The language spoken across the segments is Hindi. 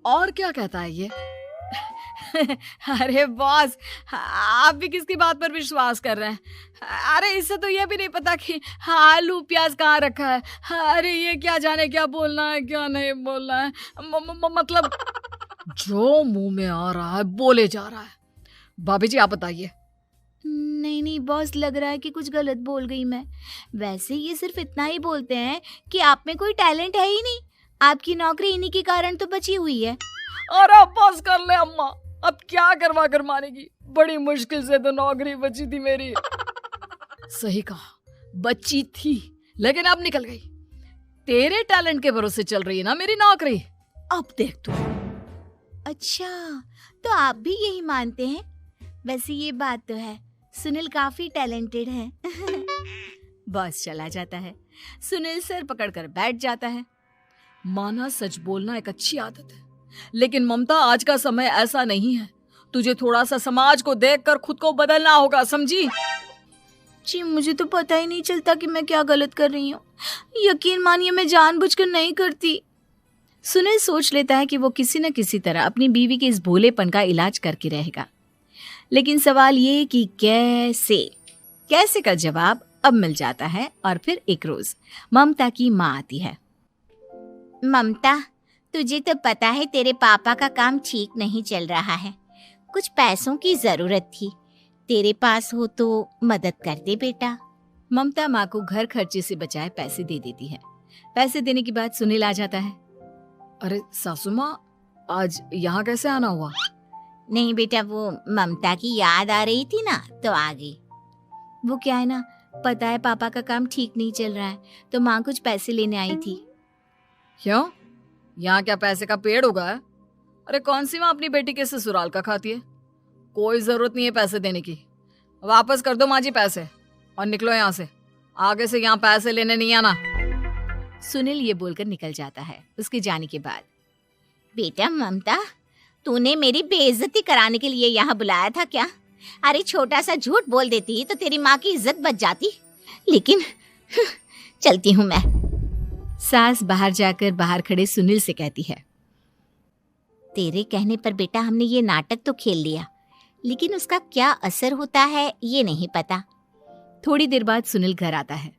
और क्या कहता है ये? अरे बॉस, आप भी किसकी बात पर विश्वास कर रहे हैं? अरे इससे तो ये भी नहीं पता कि आलू प्याज कहाँ रखा है। अरे ये क्या जाने क्या बोलना है क्या नहीं बोलना है। मतलब जो मुंह में आ रहा है बोले जा रहा है। भाभी जी आप बताइए। नहीं नहीं बॉस, लग रहा है कि कुछ गलत बोल गई मैं। वैसे ये सिर्फ इतना ही बोलते हैं कि आप में कोई टैलेंट है ही नहीं। आपकी नौकरी इन्हीं के कारण तो बची हुई है। अरे बस कर ले अम्मा, अब क्या करवा कर मानेगी। बड़ी मुश्किल से तो नौकरी बची थी मेरी। सही कहा, बची थी लेकिन अब निकल गई। तेरे टैलेंट के भरोसे चल रही है ना मेरी नौकरी। अब देख तू। अच्छा, तो आप भी यही मानते हैं? वैसे ये बात तो है, सुनील काफी टैलेंटेड है। बॉस चला जाता है। सुनील सर पकड़कर बैठ जाता है। माना सच बोलना एक अच्छी आदत है, लेकिन ममता आज का समय ऐसा नहीं है। तुझे थोड़ा सा समाज को देखकर खुद को बदलना होगा, समझी? जी मुझे तो पता ही नहीं चलता कि मैं क्या गलत कर रही हूँ। यकीन मानिए मैं जानबूझकर नहीं करती। सुनील सोच लेता है कि वो किसी न किसी तरह अपनी बीवी के इस भोलेपन का इलाज करके रहेगा। लेकिन सवाल ये कि कैसे का जवाब अब मिल जाता है। और फिर एक रोज ममता की माँ आती है। ममता, तुझे तो पता है तेरे पापा का काम ठीक नहीं चल रहा है। कुछ पैसों की जरूरत थी, तेरे पास हो तो मदद कर दे बेटा। ममता माँ को घर खर्चे से बचाए पैसे दे देती है। पैसे देने के बाद सुनील आ जाता है। अरे सासू माँ, आज यहाँ कैसे आना हुआ? नहीं बेटा, वो ममता की याद आ रही थी ना तो आ गई। वो क्या है ना, पता है पापा का काम ठीक नहीं चल रहा है तो माँ कुछ पैसे लेने आई थी। क्यों? यहाँ क्या पैसे का पेड़ उगा है? अरे कौन सी माँ अपनी बेटी के ससुराल का खाती है? कोई जरूरत नहीं है पैसे देने की। वापस कर दो माँ जी पैसे और निकलो यहाँ से। आगे से यहाँ पैसे लेने नहीं आना। सुनील ये बोलकर निकल जाता है। उसके जाने के बाद, बेटा ममता, तूने मेरी बेइज्जती कराने के लिए यहाँ बुलाया था क्या? अरे छोटा सा झूठ बोल देती तो तेरी माँ की इज्जत बच जाती। लेकिन चलती हूँ मैं। सास बाहर जाकर बाहर खड़े सुनील से कहती है, तेरे कहने पर बेटा हमने ये नाटक तो खेल लिया, लेकिन उसका क्या असर होता है ये नहीं पता। थोड़ी देर बाद सुनील घर आता है।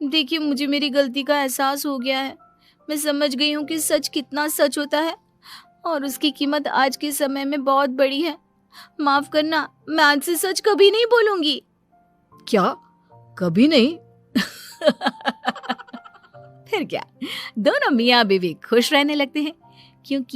देखिए, मुझे मेरी गलती का एहसास हो गया है। मैं समझ गई हूँ कि सच कितना सच होता है और उसकी कीमत आज के समय में बहुत बड़ी है। माफ करना, मैं आज से सच कभी नहीं बोलूंगी। क्या? कभी नहीं? फिर क्या, दोनों मियाँ बीवी खुश रहने लगते हैं क्योंकि